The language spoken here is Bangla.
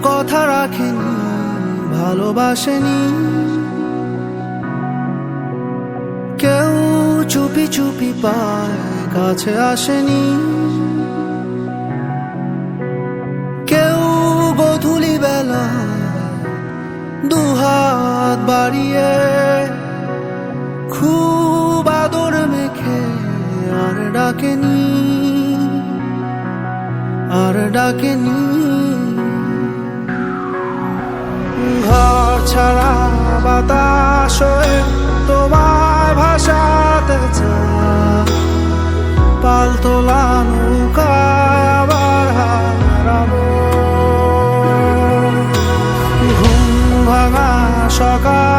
কথা রাখেনি, ভালোবাসেনি। কেউ চুপি চুপি পায় কাছে আসেনি, কেউ গোধূলি বেলা দুহাত বাড়িয়ে খুব আদর মেখে আর ডাকেনি, আর ডাকেনি। ঘর ছাড়া বাতাস হয়ে তোমায় ভাসাতে চায়, পালতোলা নৌকায় আবার হারাবো। ঘুম ভাঙা সকাল